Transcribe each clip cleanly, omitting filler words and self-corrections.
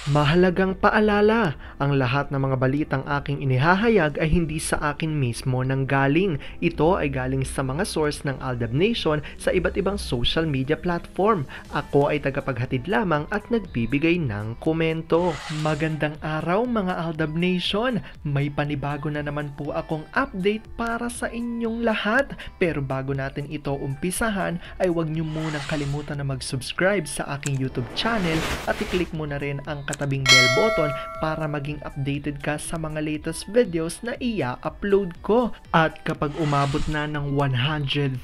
Mahalagang paalala, ang lahat ng mga balitang aking inihahayag ay hindi sa akin mismo nanggaling. Ito ay galing sa mga source ng Aldab Nation sa iba't ibang social media platform. Ako ay tagapaghatid lamang at nagbibigay ng komento. Magandang araw mga Aldab Nation! May panibago na naman po akong update para sa inyong lahat. Pero bago natin ito umpisahan ay huwag niyo munang kalimutan na mag-subscribe sa aking YouTube channel at i-click mo na rin ang katabing bell button para maging updated ka sa mga latest videos na i-upload ko. At kapag umabot na ng 100,000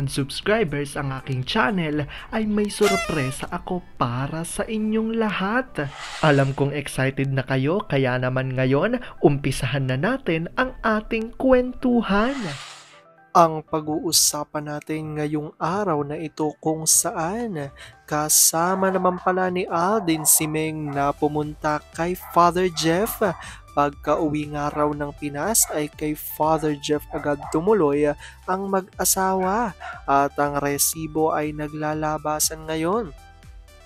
subscribers ang aking channel, ay may sorpresa ako para sa inyong lahat. Alam kong excited na kayo, kaya naman ngayon, umpisahan na natin ang ating kwentuhan. Ang pag-uusapan natin ngayong araw na ito kung saan kasama naman pala ni Alden si Meng na pumunta kay Father Jeff. Pagka-uwi nga raw ng Pinas ay kay Father Jeff agad tumuloy ang mag-asawa at ang resibo ay naglalabasan ngayon.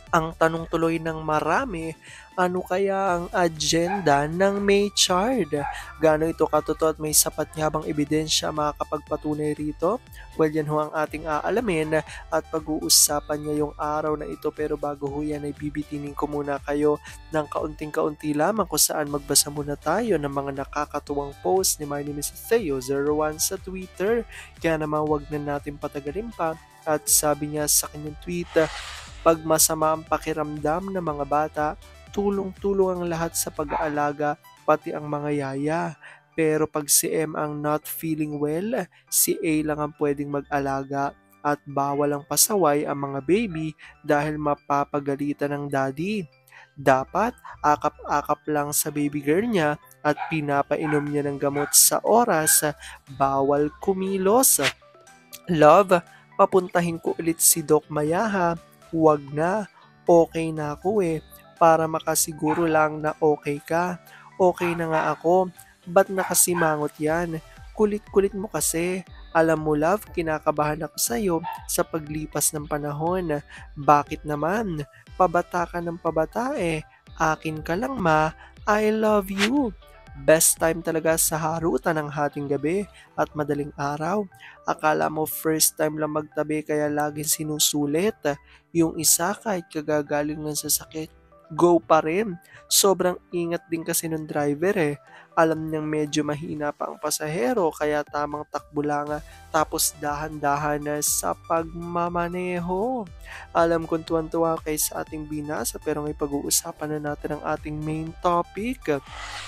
Ang tanong tuloy ng marami, ano kaya ang agenda ng May Chard? Gaano ito katotoo at may sapat nga bang ebidensya makakapagpatunay rito? Well, yan ho ang ating aalamin at pag-uusapan ngayong araw na ito. Pero bago ho yan ay bibitinin ko muna kayo ng kaunting-kaunti lamang kung saan magbasa muna tayo ng mga nakakatuwang post ni My Name is Theo01 sa Twitter. Kaya naman wag na natin patagalin pa. At sabi niya sa kanyang tweet, pag masama ang pakiramdam ng mga bata, tulong-tulong ang lahat sa pag-aalaga, pati ang mga yaya. Pero pag si M ang not feeling well, si A lang ang pwedeng mag-alaga at bawal ang pasaway ang mga baby dahil mapapagalitan ng daddy. Dapat akap-akap lang sa baby girl niya at pinapainom niya ng gamot sa oras, bawal kumilos. Love, papuntahin ko ulit si Doc Mayaha. Huwag na, okay na ako para makasiguro lang na okay ka. Okay na nga ako, ba't nakasimangot yan? Kulit-kulit mo kasi. Alam mo love, kinakabahan ako sa'yo sa paglipas ng panahon. Bakit naman? Pabata ka ng pabata Akin ka lang ma, I love you. Best time talaga sa harutan ng hating gabi at madaling araw. Akala mo first time lang magtabi kaya laging sinusulit. Yung isa kahit kagagaling lang sa sakit, go pa rin. Sobrang ingat din kasi ng driver Alam niyang medyo mahina pa ang pasahero kaya tamang takbo lang tapos dahan-dahan na sa pagmamaneho. Alam kong tuwan-tuwa kay sa ating binasa pero may pag-uusapan na natin ang ating main topic.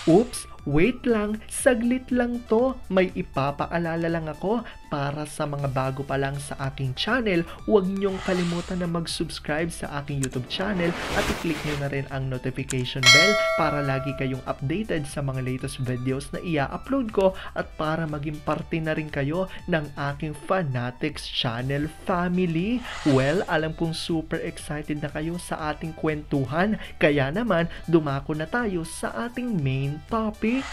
Oops! Wait lang, saglit lang to. May ipapaalala lang ako para sa mga bago pa lang sa aking channel. Huwag niyong kalimutan na mag-subscribe sa aking YouTube channel at i-click niyo na rin ang notification bell para lagi kayong updated sa mga latest videos na i-upload ko at para maging parte na rin kayo ng aking Fanatics channel family. Well, alam kong super excited na kayo sa ating kwentuhan, kaya naman dumako na tayo sa ating main topic.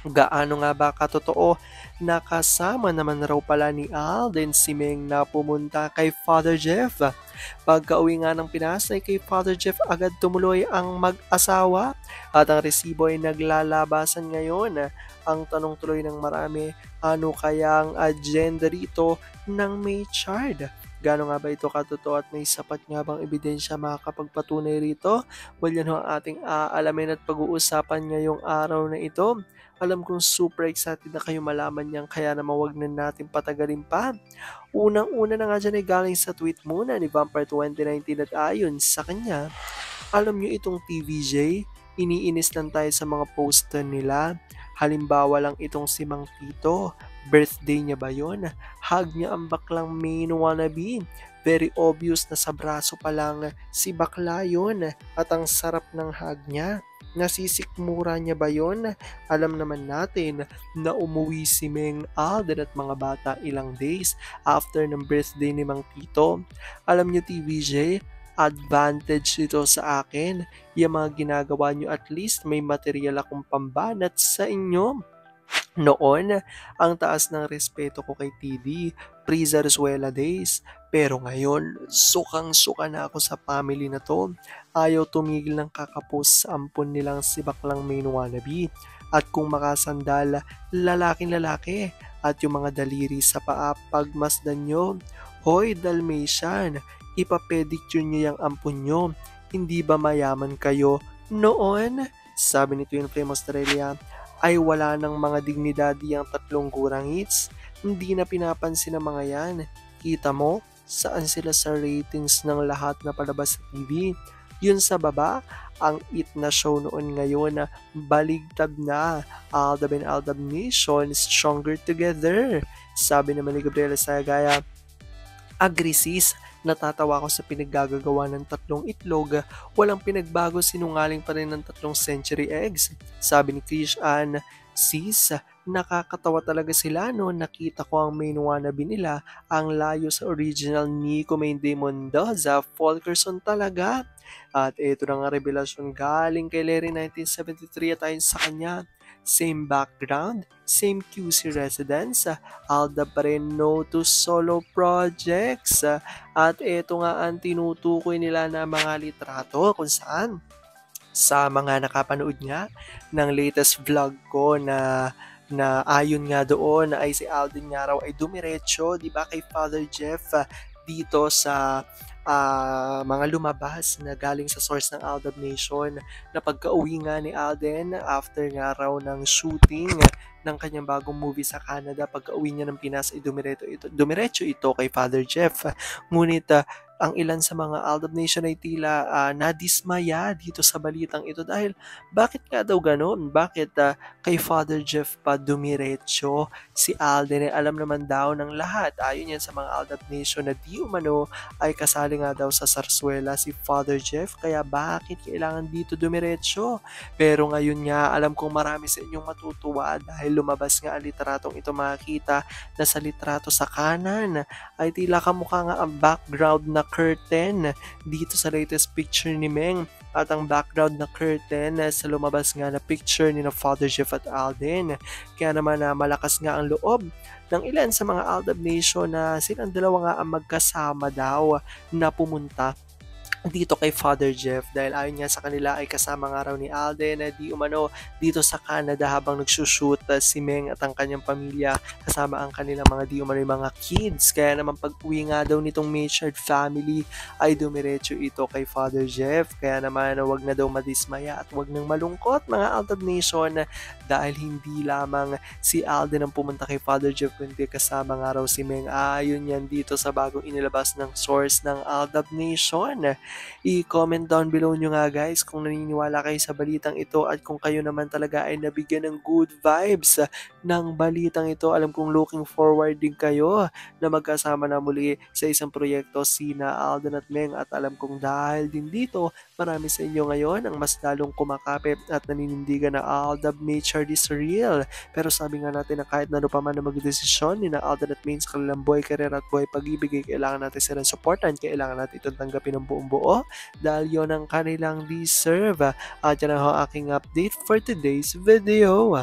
Gaano nga ba katotoo? Nakasama naman raw pala ni Alden si Meng na pumunta kay Father Jeff. Pagka-uwi nga ng Pinas ay kay Father Jeff agad tumuloy ang mag-asawa at ang resibo ay naglalabasan ngayon. Ang tanong tuloy ng marami, ano kaya ang agenda rito ng May Chard? Gaano nga ba ito katotoo at may sapat nga bang ebidensya makakapagpatunay rito? Well, yan ho ang ating aalamin at pag-uusapan ngayong araw na ito. Alam kong super excited na kayo malaman yan kaya naman wag na natin patagalin pa. Unang-una na nga dyan ay galing sa tweet muna ni Vampire2019 at ayon sa kanya, alam nyo itong TVJ, iniinis lang tayo sa mga poster nila. Halimbawa lang itong si Mang Tito, birthday niya ba yun? Hug niya ang baklang main wannabe. Very obvious na sa braso pa lang si bakla yun at ang sarap ng hug niya. Nasisikmura niya ba yon? Alam naman natin na umuwi si Meng Alden at mga bata ilang days after ng birthday ni Mang Tito. Alam niyo TVJ, advantage ito sa akin. Yung mga ginagawa niyo at least may material akong pambanat sa inyo. Noon, ang taas ng respeto ko kay TD, pre-Zarzuela days. Pero ngayon, sukang-suka na ako sa family na to. Ayaw tumigil ng kakapos sa ampon nilang si baklang main wannabe. At kung makasandal, lalaking-lalaki. At yung mga daliri sa paa, pagmasdan nyo. Hoy, Dalmatian, ipapedicure nyo yung ampon nyo. Hindi ba mayaman kayo noon? Sabi ni Twin Flame Australia, ay wala ng mga dignidadi ang tatlong gurangits. Hindi na pinapansin ng mga yan. Kita mo, saan sila sa ratings ng lahat na palabas sa TV? Yun sa baba, ang it na show noon ngayon na baligtad na. Aldab and Aldab Nation stronger together. Sabi naman ni Gabriela Sagaya, agrisis, natatawa ko sa pinaggagawa ng tatlong itlog, walang pinagbago, sinungaling pa rin ng tatlong century eggs. Sabi ni Krish Ann, sis, nakakatawa talaga sila no, nakita ko ang main wannabe nila, ang layo sa original Nico Main de Mendoza, Fulkerson talaga. At ito na nga revelasyon galing kay Larry 1973 at ayon sa kanya, same background, same QC residence, Aldab pa rin, no to solo projects. At ito nga ang tinutukoy nila na mga litrato kung saan sa mga nakapanood nga ng latest vlog ko na ayon nga doon ay si Alden nga raw ay dumiretso, di ba, kay Father Jeff dito sa mga lumabas na galing sa source ng Aldab Nation na pagka-uwi nga ni Alden after nga raw ng shooting ng kanyang bagong movie sa Canada, pagka-uwi niya ng Pinas ay dumiretso ito kay Father Jeff. Ngunit ang ilan sa mga Aldab Nation ay tila nadismaya dito sa balitang ito dahil bakit nga daw ganon? Bakit kay Father Jeff pa dumiretso si Alden? Alam naman daw ng lahat, ayon yan sa mga Aldab Nation, na di umano ay kasali nga daw sa Zarzuela si Father Jeff, kaya bakit kailangan dito dumiretso? Pero ngayon nga, alam kong marami sa inyong matutuwa dahil lumabas nga ang litratong ito. Makikita na sa litrato sa kanan ay tila kamukha nga ang background na curtain dito sa latest picture ni Meng, at ang background na curtain sa lumabas nga na picture ni na Father Jeff at Alden. Kaya naman malakas nga ang loob ng ilan sa mga Aldab Nation na silang dalawa nga ang magkasama daw na pumunta dito kay Father Jeff dahil ayon nga sa kanila ay kasama nga raw ni Alden na di umano dito sa Canada habang nagsushoot si Meng at ang kanyang pamilya, kasama ang kanilang mga di umano mga kids. Kaya naman pag-uwi nga daw nitong Machard family ay dumiretso ito kay Father Jeff. Kaya naman wag na daw madismaya at wag nang malungkot mga Aldab Nation dahil hindi lamang si Alden ang pumunta kay Father Jeff kundi kasama nga raw si Meng. Ayon yan dito sa bagong inilabas ng source ng Aldab Nation. I-comment down below nyo nga guys kung naniniwala kayo sa balitang ito at kung kayo naman talaga ay nabigyan ng good vibes ng balitang ito. Alam kong looking forward din kayo na magkasama na muli sa isang proyekto sina Alden at Meng, at alam kong dahil din dito marami sa inyo ngayon ang mas lalong kumakapit at naninindigan na Aldab Nature is real. Pero sabi nga natin na kahit na ano pa man na magdesisyon ni na Alden at Meng sa kanilang buhay, karera at buhay pag-ibig, kailangan natin silang supportan, kailangan natin itong tanggapin ng buong buo dahil yon ang kanilang deserve. At yan ang aking update for today's video.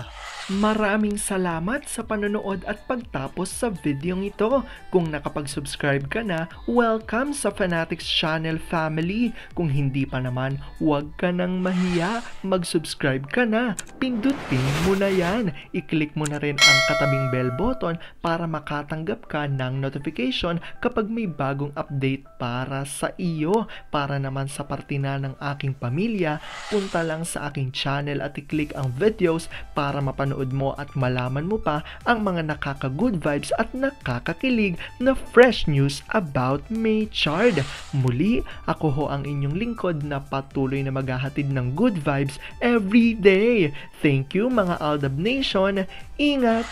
Maraming salamat sa panonood at pagtapos sa videong ito. Kung nakapag-subscribe ka na, welcome sa Fanatics Channel family. Kung hindi pa naman, huwag ka nang mahiya. Mag-subscribe ka na. Pindutin mo na yan. I-click mo na rin ang katabing bell button para makatanggap ka ng notification kapag may bagong update para sa iyo. Para naman sa parte na ng aking pamilya, punta lang sa aking channel at i-click ang videos para mapanood mo at malaman mo pa ang mga nakaka-good vibes at nakakakilig na fresh news about Machard. Muli, ako ho ang inyong lingkod na patuloy na maghahatid ng good vibes every day. Thank you mga Aldab Nation. Ingat!